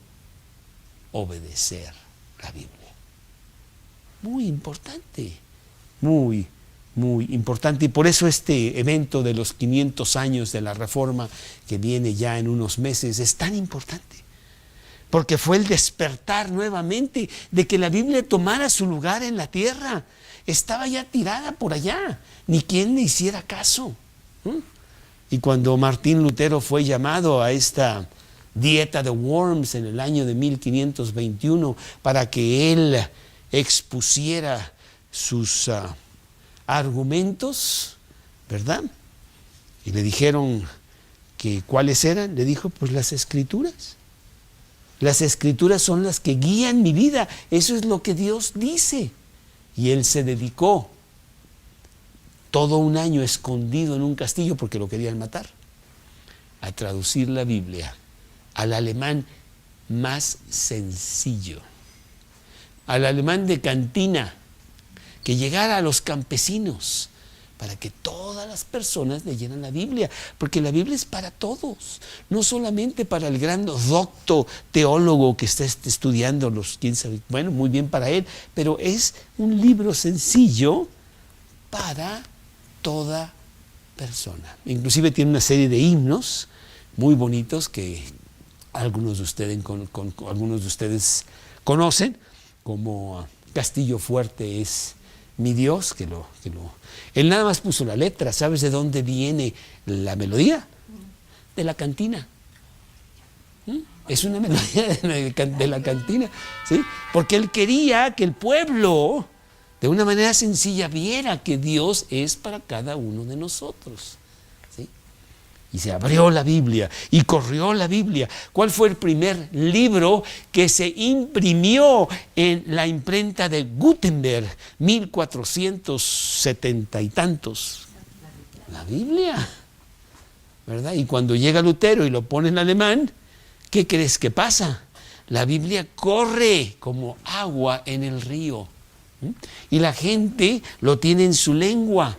obedecer la Biblia. Muy importante, muy importante. Y por eso este evento de los 500 años de la Reforma, que viene ya en unos meses, es tan importante. porque fue el despertar nuevamente de que la Biblia tomara su lugar en la tierra. Estaba ya tirada por allá, ni quien le hiciera caso. Y cuando Martín Lutero fue llamado a esta dieta de Worms en el año de 1521 para que él expusiera sus argumentos, ¿verdad? Y le dijeron que ¿cuáles eran? Le dijo, pues las Escrituras. Las Escrituras son las que guían mi vida. Eso es lo que Dios dice. Y él se dedicó todo un año escondido en un castillo porque lo querían matar, a traducir la Biblia al alemán más sencillo, al alemán de cantina, que llegara a los campesinos, para que todas las personas leyeran la Biblia, porque la Biblia es para todos, no solamente para el gran docto teólogo que está estudiando quién sabe, bueno, muy bien para él, pero es un libro sencillo para toda persona. Inclusive tiene una serie de himnos muy bonitos que algunos de ustedes conocen, como Castillo Fuerte es mi Dios, él nada más puso la letra. ¿Sabes de dónde viene la melodía? De la cantina. Es una melodía de la cantina, ¿sí? Porque él quería que el pueblo, de una manera sencilla, viera que Dios es para cada uno de nosotros, ¿sí? Y se abrió la Biblia y corrió la Biblia. ¿Cuál fue el primer libro que se imprimió en la imprenta de Gutenberg? 1470 y tantos. La Biblia, ¿verdad? Y cuando llega Lutero y lo pone en alemán, ¿qué crees que pasa? La Biblia corre como agua en el río. Y la gente lo tiene en su lengua.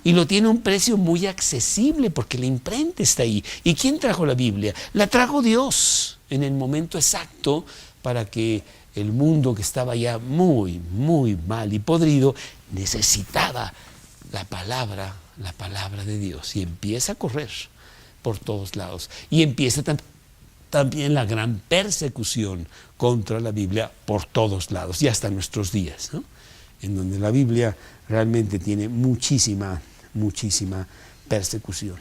Y lo tiene a un precio muy accesible porque la imprenta está ahí. ¿Y quién trajo la Biblia? La trajo Dios en el momento exacto para que el mundo que estaba ya muy, muy mal y podrido necesitaba la palabra de Dios. Y empieza a correr por todos lados. Y empieza también la gran persecución contra la Biblia por todos lados y hasta nuestros días, ¿no? En donde la Biblia realmente tiene muchísima persecución.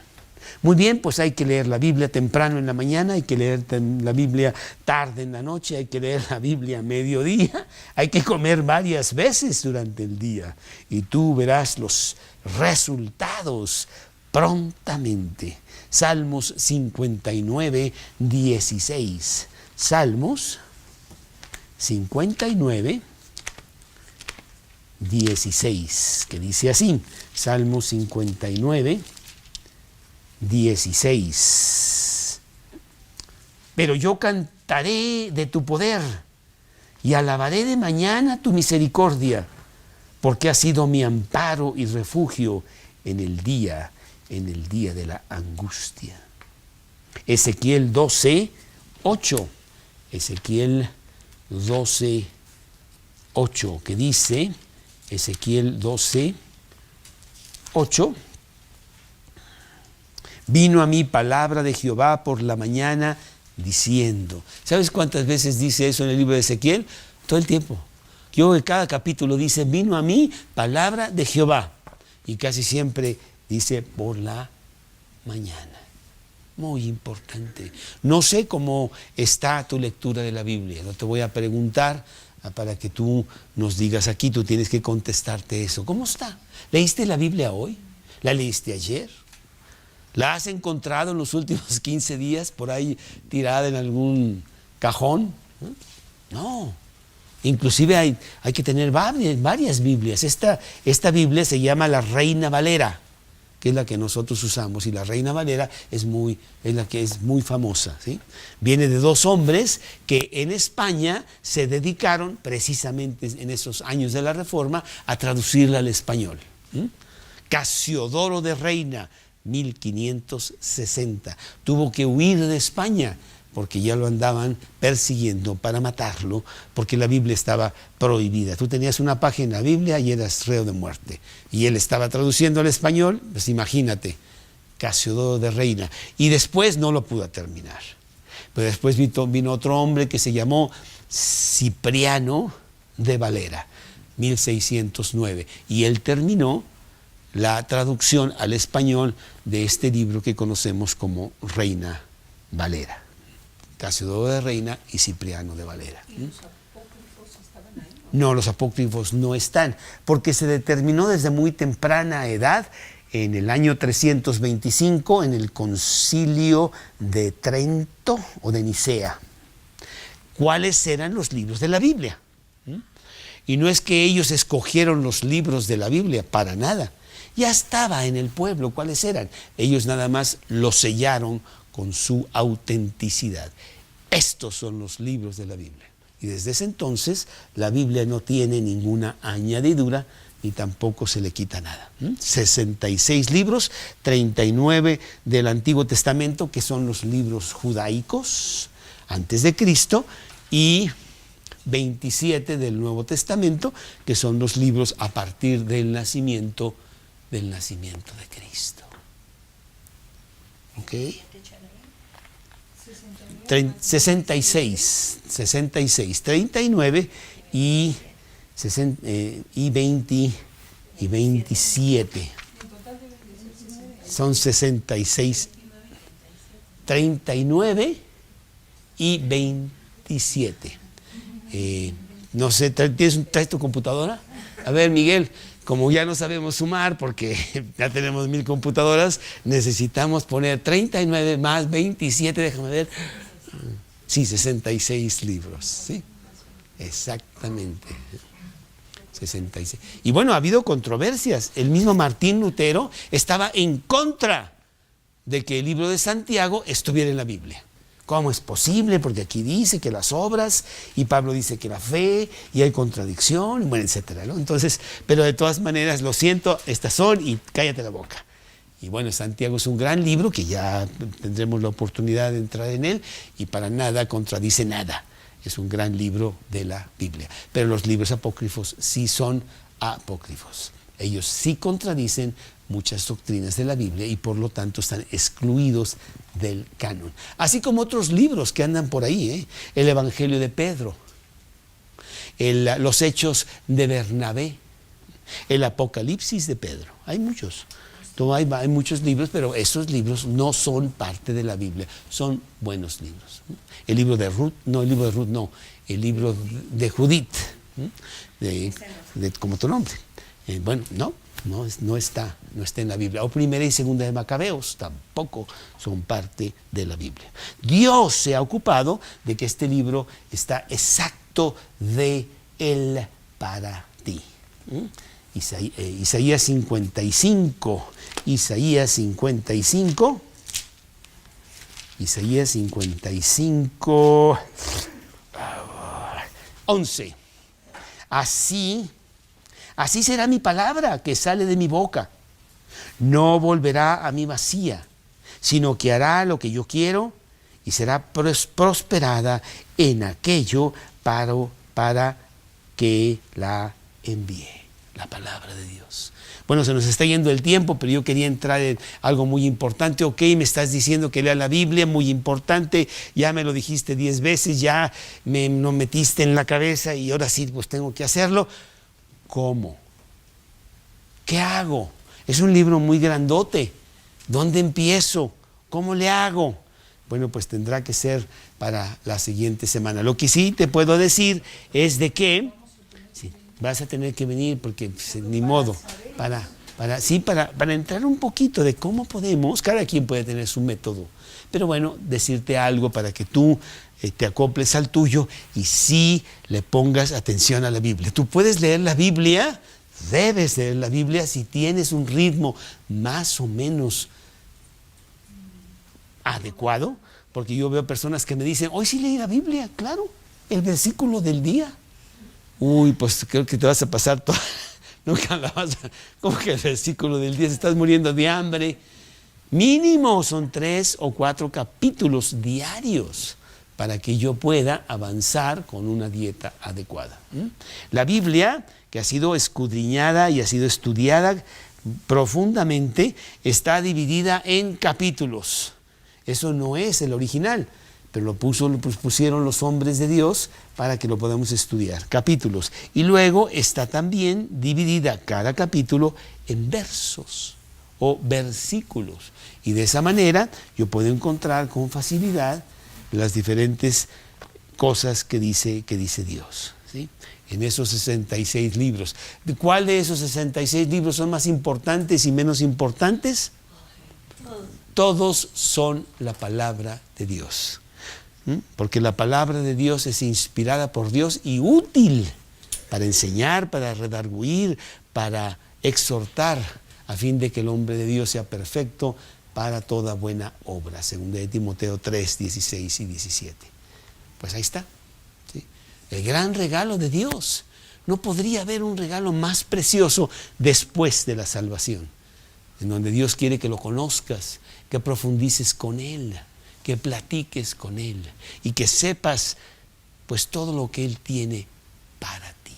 Muy bien, pues hay que leer la Biblia temprano en la mañana, hay que leer la Biblia tarde en la noche, hay que leer la Biblia a mediodía, hay que comer varias veces durante el día y tú verás los resultados prontamente. Salmos 59, 16. Salmos 59, 16, que dice así, Salmos 59, 16. Pero yo cantaré de tu poder y alabaré de mañana tu misericordia, porque has sido mi amparo y refugio en el día de la angustia. Ezequiel 12, 8. Ezequiel 12, 8, que dice, Ezequiel 12, 8, vino a mí palabra de Jehová por la mañana diciendo. ¿Sabes cuántas veces dice eso en el libro de Ezequiel? Todo el tiempo. En cada capítulo dice, vino a mí palabra de Jehová. Y casi siempre dice por la mañana. Muy importante. No sé cómo está tu lectura de la Biblia. No te voy a preguntar para que tú nos digas aquí, tú tienes que contestarte eso. ¿Cómo está? ¿Leíste la Biblia hoy? ¿La leíste ayer? ¿La has encontrado en los últimos 15 días por ahí tirada en algún cajón? No. Inclusive hay que tener varias Biblias. Esta Biblia se llama la Reina Valera, que es la que nosotros usamos, y la Reina Valera es la que es muy famosa, ¿sí? Viene de dos hombres que en España se dedicaron precisamente en esos años de la Reforma a traducirla al español. Casiodoro de Reina, 1560. Tuvo que huir de España porque ya lo andaban persiguiendo para matarlo, porque la Biblia estaba prohibida. Tú tenías una página en la Biblia y eras reo de muerte. Y él estaba traduciendo al español, pues imagínate, Casiodoro de Reina. Y después no lo pudo terminar. Pero después vino otro hombre que se llamó Cipriano de Valera, 1609, y él terminó la traducción al español de este libro que conocemos como Reina Valera. Casiodoro de Reina y Cipriano de Valera. ¿Y los apócrifos estaban ahí? No, los apócrifos no están, porque se determinó desde muy temprana edad, en el año 325, en el Concilio de Trento o de Nicea, cuáles eran los libros de la Biblia. Y no es que ellos escogieron los libros de la Biblia, para nada. Ya estaba en el pueblo cuáles eran. Ellos nada más los sellaron con su autenticidad. Estos son los libros de la Biblia. Y desde ese entonces la Biblia no tiene ninguna añadidura ni tampoco se le quita nada. 66 libros, 39 del Antiguo Testamento, que son los libros judaicos antes de Cristo, y 27 del Nuevo Testamento, que son los libros a partir del nacimiento de Cristo. ¿Ok? 66, 39 y 20 y 27. Son 66, 39 y 27. No sé, ¿traes tu computadora? A ver, Miguel, como ya no sabemos sumar porque ya tenemos 1000 computadoras, necesitamos poner 39 más 27, déjame ver. Sí, 66 libros, ¿sí? Exactamente. 66. Y bueno, ha habido controversias. El mismo Martín Lutero estaba en contra de que el libro de Santiago estuviera en la Biblia. ¿Cómo es posible? Porque aquí dice que las obras, y Pablo dice que la fe, y hay contradicción, bueno, etcétera, ¿no? Entonces, pero de todas maneras, lo siento, estas son, y cállate la boca. Y bueno, Santiago es un gran libro que ya tendremos la oportunidad de entrar en él, y para nada contradice nada. Es un gran libro de la Biblia. Pero los libros apócrifos sí son apócrifos. Ellos sí contradicen muchas doctrinas de la Biblia y por lo tanto están excluidos del canon. Así como otros libros que andan por ahí, ¿eh? El Evangelio de Pedro, los Hechos de Bernabé, el Apocalipsis de Pedro. Hay muchos. Hay muchos libros, pero esos libros no son parte de la Biblia, son buenos libros. El libro de Ruth, no, el libro de Judith, como tu nombre. Bueno, no está en la Biblia. O Primera y Segunda de Macabeos tampoco son parte de la Biblia. Dios se ha ocupado de que este libro está exacto de él para ti. Isaías 55, 11. Así será mi palabra que sale de mi boca. No volverá a mí vacía, sino que hará lo que yo quiero y será prosperada en aquello para que la envíe. La palabra de Dios. Bueno, se nos está yendo el tiempo, pero yo quería entrar en algo muy importante. Ok, me estás diciendo que lea la Biblia, muy importante, ya me lo dijiste 10 veces, ya me lo metiste en la cabeza y ahora sí, pues tengo que hacerlo. ¿Cómo? ¿Qué hago? Es un libro muy grandote. ¿Dónde empiezo? ¿Cómo le hago? Bueno, pues tendrá que ser para la siguiente semana. Lo que sí te puedo decir es de que vas a tener que venir porque pues, ni modo, para entrar un poquito de cómo podemos, cada quien puede tener su método, pero bueno, decirte algo para que tú te acoples al tuyo y sí le pongas atención a la Biblia. Tú puedes leer la Biblia, debes leer la Biblia si tienes un ritmo más o menos adecuado, porque yo veo personas que me dicen, hoy sí leí la Biblia, claro, el versículo del día. Uy, pues creo que te vas a pasar toda... Nunca la vas a... ¿Cómo que el versículo del día? Estás muriendo de hambre. Mínimo son 3 o 4 capítulos diarios para que yo pueda avanzar con una dieta adecuada. La Biblia, que ha sido escudriñada y ha sido estudiada profundamente, está dividida en capítulos. Eso no es el original. pero lo pusieron los hombres de Dios para que lo podamos estudiar, capítulos. Y luego está también dividida cada capítulo en versos o versículos. Y de esa manera yo puedo encontrar con facilidad las diferentes cosas que dice Dios, ¿sí? En esos 66 libros. ¿Cuál de esos 66 libros son más importantes y menos importantes? Todos son la palabra de Dios. Porque la palabra de Dios es inspirada por Dios y útil para enseñar, para redarguir, para exhortar, a fin de que el hombre de Dios sea perfecto para toda buena obra. Según de Timoteo 3, 16 y 17. Pues ahí está, ¿sí? El gran regalo de Dios. No podría haber un regalo más precioso después de la salvación, en donde Dios quiere que lo conozcas, que profundices con Él, que platiques con Él y que sepas pues todo lo que Él tiene para ti,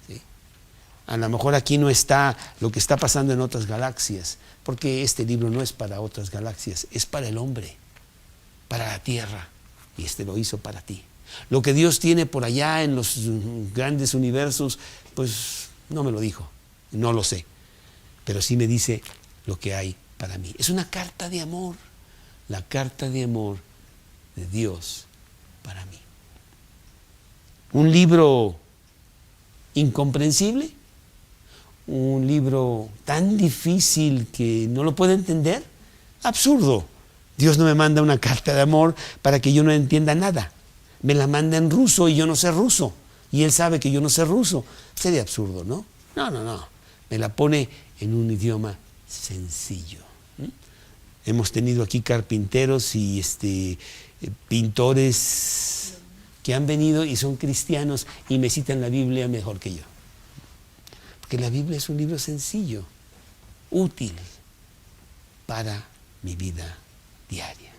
¿sí? A lo mejor aquí no está lo que está pasando en otras galaxias, porque este libro no es para otras galaxias, es para el hombre, para la tierra, y este lo hizo para ti. Lo que Dios tiene por allá en los grandes universos, pues no me lo dijo, no lo sé, pero sí me dice lo que hay para mí. Es una carta de amor, la carta de amor de Dios para mí. Un libro incomprensible, un libro tan difícil que no lo puedo entender, absurdo. Dios no me manda una carta de amor para que yo no entienda nada. Me la manda en ruso y yo no sé ruso. Y Él sabe que yo no sé ruso. Sería absurdo, ¿no? No. Me la pone en un idioma sencillo. Hemos tenido aquí carpinteros y pintores que han venido y son cristianos y me citan la Biblia mejor que yo. Porque la Biblia es un libro sencillo, útil para mi vida diaria.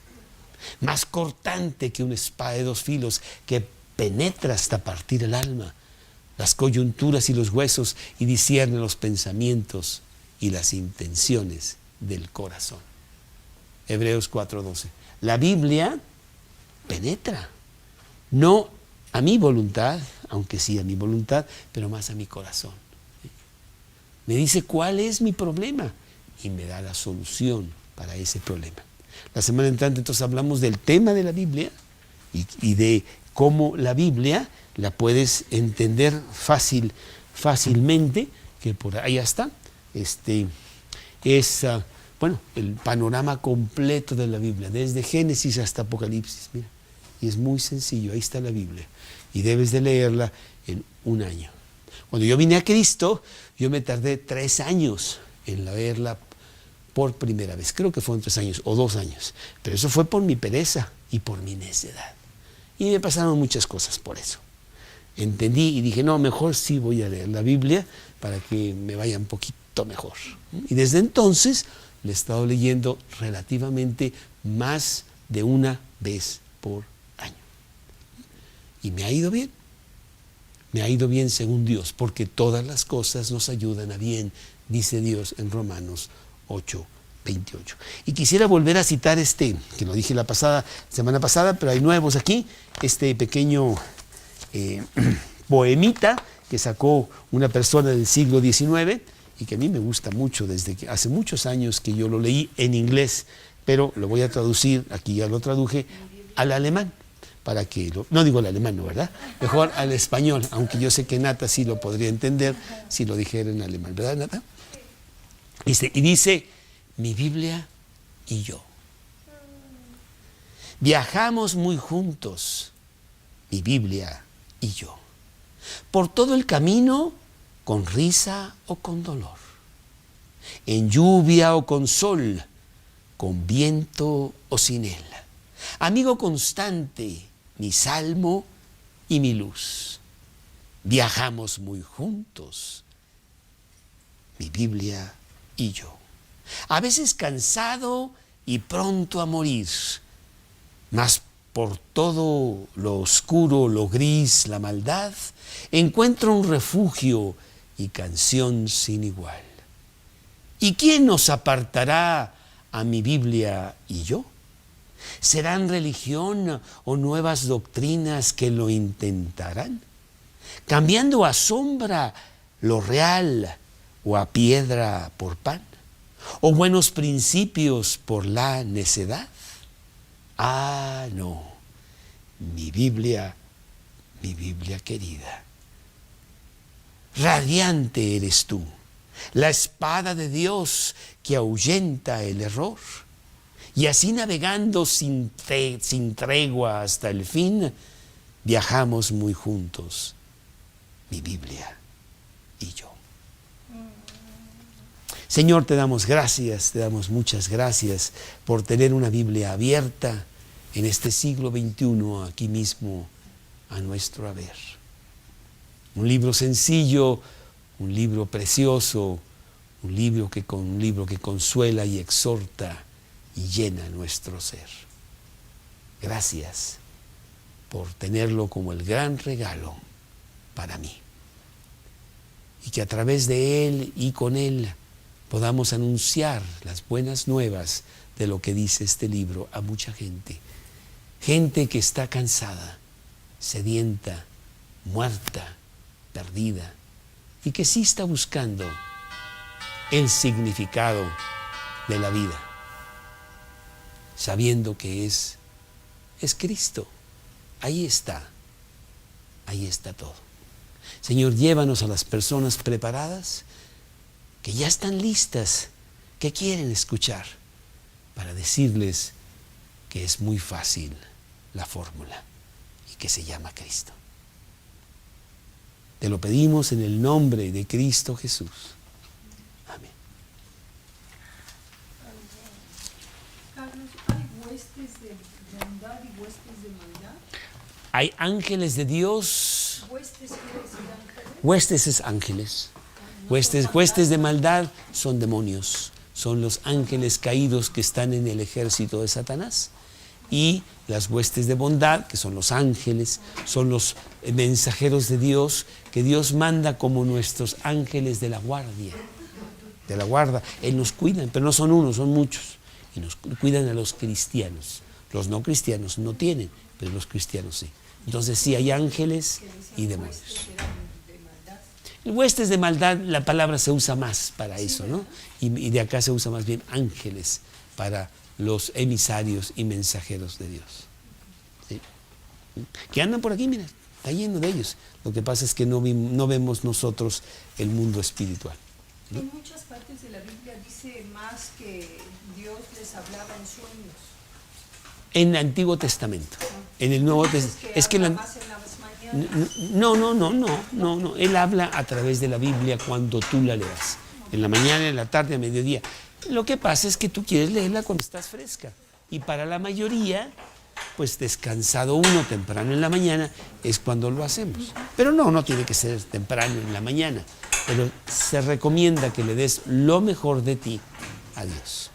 Más cortante que una espada de 2 filos que penetra hasta partir el alma, las coyunturas y los huesos y discierne los pensamientos y las intenciones del corazón. Hebreos 4:12. La Biblia penetra, no a mi voluntad, aunque sí a mi voluntad, pero más a mi corazón. Me dice cuál es mi problema y me da la solución para ese problema. La semana entrante entonces hablamos del tema de la Biblia y de cómo la Biblia la puedes entender fácilmente, que por ahí está. El panorama completo de la Biblia, desde Génesis hasta Apocalipsis, mira, y es muy sencillo, ahí está la Biblia, y debes de leerla en un año. Cuando yo vine a Cristo, yo me tardé 3 años en leerla por primera vez, creo que fueron 3 años o 2 años, pero eso fue por mi pereza y por mi necedad, y me pasaron muchas cosas por eso. Entendí y dije, no, mejor sí voy a leer la Biblia para que me vaya un poquito mejor, y desde entonces le he estado leyendo relativamente más de una vez por año. Y me ha ido bien. Me ha ido bien según Dios, porque todas las cosas nos ayudan a bien, dice Dios en Romanos 8:28. Y quisiera volver a citar que lo dije la semana pasada, pero hay nuevos aquí, este pequeño poemita que sacó una persona del siglo XIX, y que a mí me gusta mucho desde que hace muchos años que yo lo leí en inglés, pero lo voy a traducir, aquí ya lo traduje, al alemán, para que, no digo al alemán, ¿no, verdad? Mejor al español, aunque yo sé que Nata sí lo podría entender si lo dijera en alemán, ¿verdad, Nata? Y dice, mi Biblia y yo. Viajamos muy juntos, mi Biblia y yo, por todo el camino, con risa o con dolor, en lluvia o con sol, con viento o sin él. Amigo constante, mi salmo y mi luz. Viajamos muy juntos, mi Biblia y yo. A veces cansado y pronto a morir, mas por todo lo oscuro, lo gris, la maldad, encuentro un refugio y canción sin igual. ¿Y quién nos apartará a mi Biblia y yo? ¿Serán religión o nuevas doctrinas que lo intentarán? ¿Cambiando a sombra lo real o a piedra por pan? ¿O buenos principios por la necedad? Ah, no, mi Biblia querida. Radiante eres tú, la espada de Dios que ahuyenta el error. Y así navegando sin tregua hasta el fin, viajamos muy juntos, mi Biblia y yo. Señor, te damos gracias, te damos muchas gracias por tener una Biblia abierta en este siglo XXI, aquí mismo, a nuestro haber. Un libro sencillo, un libro precioso, un libro que consuela y exhorta y llena nuestro ser. Gracias por tenerlo como el gran regalo para mí. Y que a través de él y con él podamos anunciar las buenas nuevas de lo que dice este libro a mucha gente. Gente que está cansada, sedienta, muerta, perdida, y que sí está buscando el significado de la vida, sabiendo que es Cristo. Ahí está todo. Señor, llévanos a las personas preparadas, que ya están listas, que quieren escuchar, para decirles que es muy fácil la fórmula y que se llama Cristo. Te lo pedimos en el nombre de Cristo Jesús. Amén. Carlos, ¿hay huestes de bondad y huestes de maldad? Hay ángeles de Dios. ¿Huestes quiere decir ángeles? Huestes es ángeles. Huestes de maldad son demonios. Son los ángeles caídos que están en el ejército de Satanás. Y las huestes de bondad, que son los ángeles, son los mensajeros de Dios, que Dios manda como nuestros ángeles de la guardia. De la guarda. Él nos cuida, pero no son unos, son muchos. Y nos cuidan a los cristianos. Los no cristianos no tienen, pero los cristianos sí. Entonces sí hay ángeles y demonios. Huestes de maldad, la palabra se usa más para eso, ¿no? Y de acá se usa más bien ángeles para los emisarios y mensajeros de Dios. ¿Sí? Que andan por aquí, mira, está lleno de ellos. Lo que pasa es que no vemos nosotros el mundo espiritual, ¿no? En muchas partes de la Biblia dice más que Dios les hablaba en sueños. En el Antiguo Testamento. En el Nuevo Testamento. Es que no. Él habla a través de la Biblia cuando tú la leas. En la mañana, en la tarde, a mediodía. Lo que pasa es que tú quieres leerla cuando estás fresca. Y para la mayoría, pues descansado uno temprano en la mañana, es cuando lo hacemos. Pero no tiene que ser temprano en la mañana. Pero se recomienda que le des lo mejor de ti a Dios.